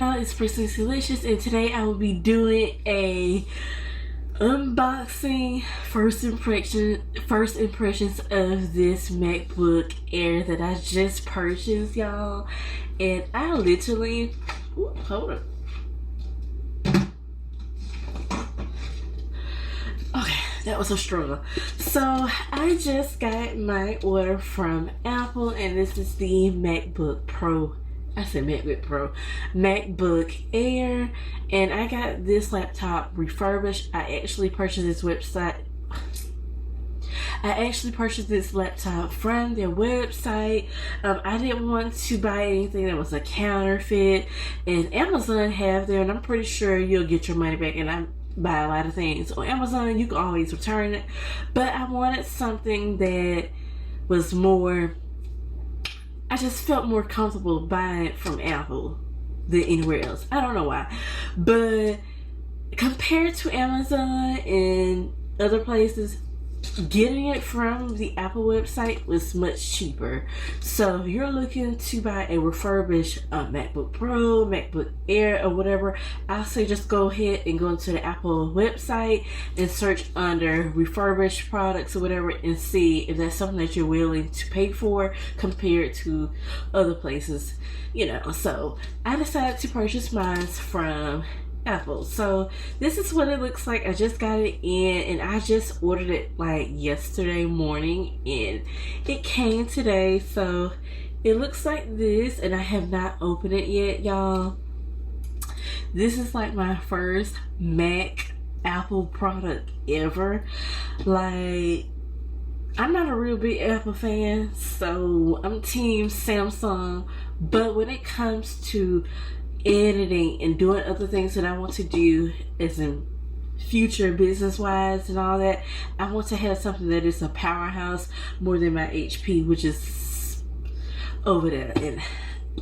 It's PrincessLexiseLicious, and today I will be doing a unboxing first impressions of this MacBook Air that I just purchased, y'all. And I literally hold up. Okay, that was a struggle. So I just got my order from Apple, and this is the MacBook Pro. I said MacBook Pro, MacBook Air, and I got this laptop refurbished. I actually purchased this laptop from their website. I didn't want to buy anything that was a counterfeit, and Amazon have there, and I'm pretty sure you'll get your money back. And I buy a lot of things on Amazon, you can always return it, but I wanted something that was more, I just felt more comfortable buying it from Apple than anywhere else. I don't know why. But compared to Amazon and other places, getting it from the Apple website was much cheaper. So if you're looking to buy a refurbished MacBook Pro, MacBook Air, or whatever, I'll say just go ahead and go into the Apple website and search under refurbished products or whatever, and see if that's something that you're willing to pay for compared to other places, you know. So I decided to purchase mine from Apple. So this is what it looks like. I just got it in, and I just ordered it like yesterday morning, and it came today. So it looks like this, and I have not opened it yet, y'all. This is like my first Mac Apple product ever. Like, I'm not a real big Apple fan, so I'm team Samsung, but when it comes to editing and doing other things that I want to do as in future business wise and all that, I want to have something that is a powerhouse more than my HP, which is over there. And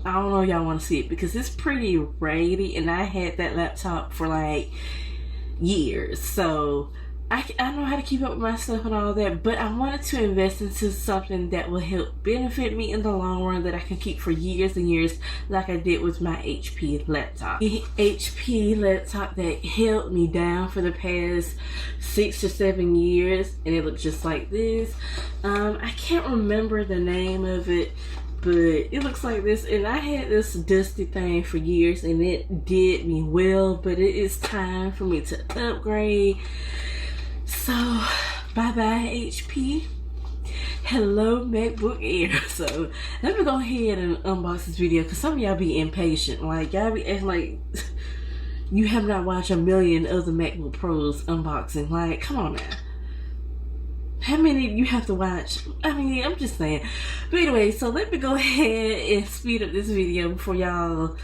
I don't know if y'all want to see it because it's pretty raggedy, and I had that laptop for like years, so I know how to keep up with my stuff and all that, but I wanted to invest into something that will help benefit me in the long run, that I can keep for years and years, like I did with my HP laptop. The HP laptop that held me down for the past 6 to 7 years, and it looked just like this. I can't remember the name of it, but it looks like this, and I had this dusty thing for years, and it did me well, but it is time for me to upgrade. So, bye-bye HP. Hello MacBook Air. So, let me go ahead and unbox this video, because some of y'all be impatient. Like, y'all be acting like you have not watched a million other MacBook Pros unboxing. Like, come on now. How many you have to watch? I mean, I'm just saying. But anyway, so let me go ahead and speed up this video before y'all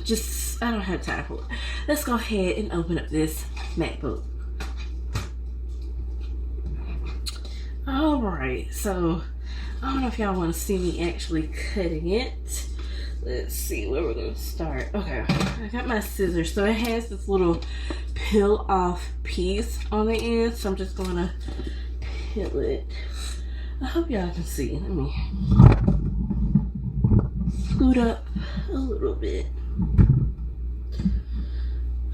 just, I don't have time for it. Let's go ahead and open up this MacBook. Alright, so I don't know if y'all want to see me actually cutting it. Let's see where we're going to start. Okay, I got my scissors. So it has this little peel off piece on the end, so I'm just going to peel it. I hope y'all can see. Let me scoot up a little bit.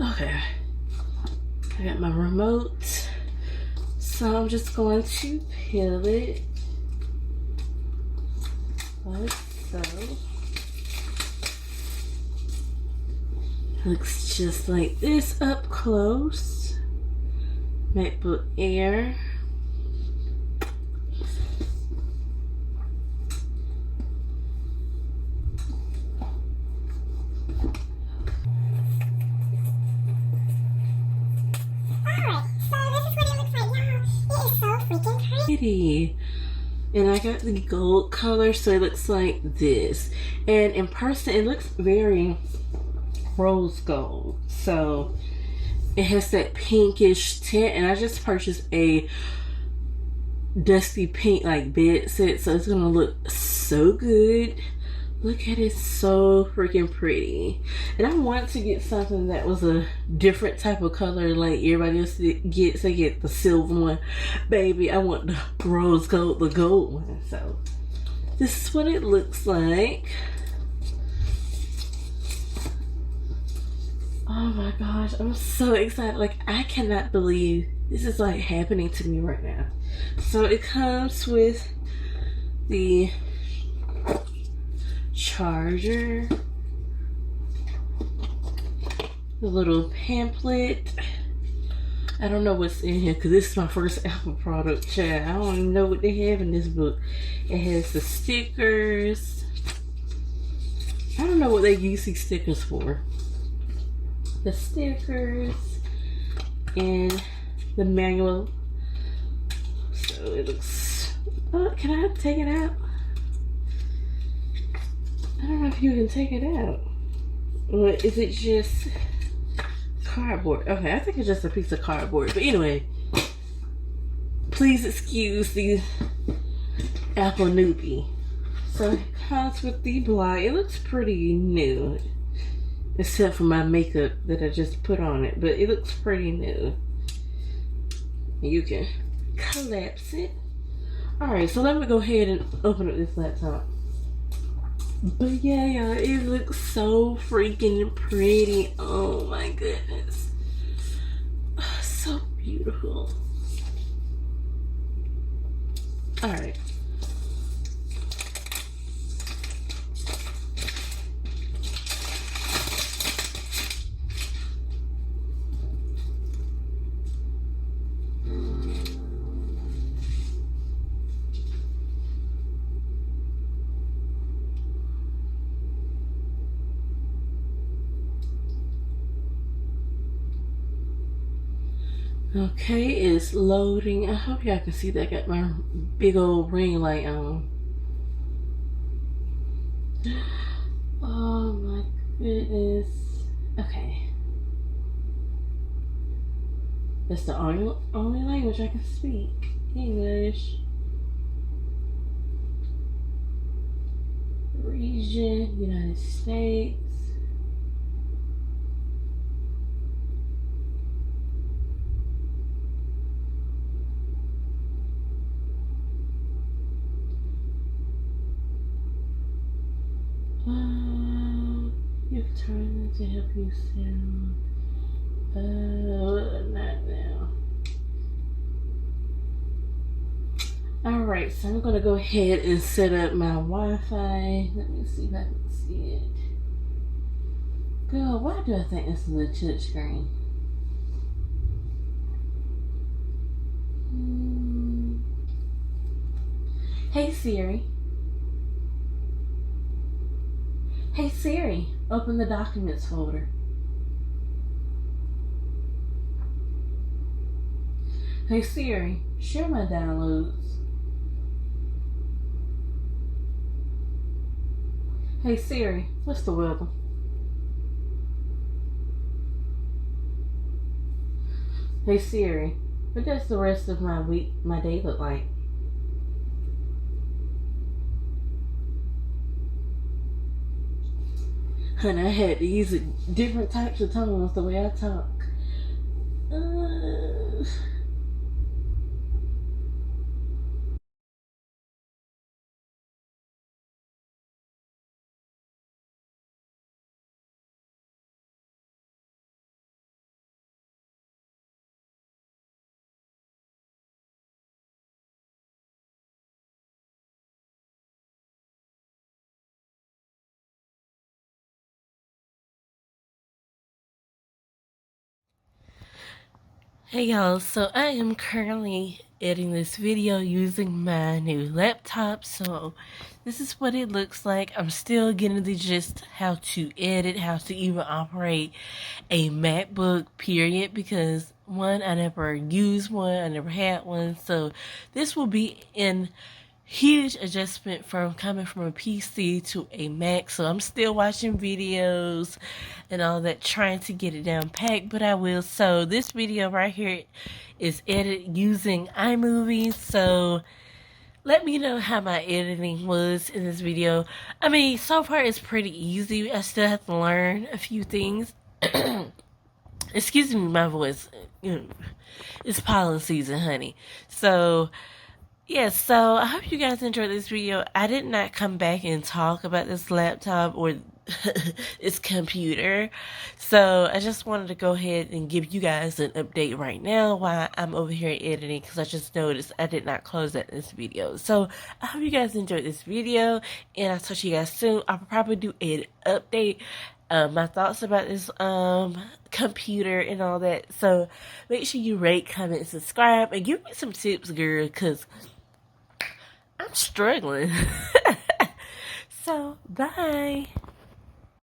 Okay, I got my remote. So I'm just going to peel it like so. Looks just like this up close. MacBook Air. And I got the gold color, so it looks like this, and in person it looks very rose gold, so it has that pinkish tint. And I just purchased a dusty pink like bed set, so it's gonna look so good. Look at it, so freaking pretty. And I want to get something that was a different type of color like everybody else gets. They get the silver one. Baby, I want the rose gold, the gold one. So this is what it looks like. Oh my gosh, I'm so excited. Like, I cannot believe this is like happening to me right now. So it comes with the charger, the little pamphlet. I don't know what's in here because this is my first Apple product, child. I don't even know what they have in this book. It has the stickers. I don't know what they use these stickers for. The stickers and the manual. So it looks. Oh, can I take it out? I don't know if you can take it out. Or is it just cardboard? Okay, I think it's just a piece of cardboard. But anyway, please excuse the Apple newbie. So it comes with the block. It looks pretty new, except for my makeup that I just put on it. But it looks pretty new. You can collapse it. Alright, so let me go ahead and open up this laptop. But yeah, y'all, it looks so freaking pretty. Oh my goodness. Oh, so beautiful. Alright. Okay, it's loading. I hope y'all can see that. I got my big old ring light on. Oh my goodness. Okay. That's the only language I can speak. English. Region, United States. You've turned to help you sound. Not now. Alright, so I'm gonna go ahead and set up my Wi-Fi. Let me see if I can see it. Girl, why do I think this is a touch screen? Hey Siri. Hey Siri, open the documents folder. Hey Siri, share my downloads. Hey Siri, what's the weather? Hey Siri, what does the rest of my day look like? Honey, I had to use different types of tones the way I talk. Hey y'all, so I am currently editing this video using my new laptop. So this is what it looks like. I'm still getting the gist how to edit, how to even operate a MacBook, period, because one, I never used one, I never had one. So this will be in huge adjustment from coming from a PC to a Mac. So I'm still watching videos and all that, trying to get it down packed, but I will. So this video right here is edited using iMovie. So let me know how my editing was in this video. I mean, so far it's pretty easy. I still have to learn a few things. Excuse me, my voice. It's pollen season, honey. So Yeah, so I hope you guys enjoyed this video. I did not come back and talk about this laptop or this computer. So I just wanted to go ahead and give you guys an update right now while I'm over here editing, because I just noticed I did not close out this video. So I hope you guys enjoyed this video, and I'll talk to you guys soon. I'll probably do an update, my thoughts about this computer and all that. So make sure you rate, comment, subscribe, and give me some tips, girl, because I'm struggling. So, bye.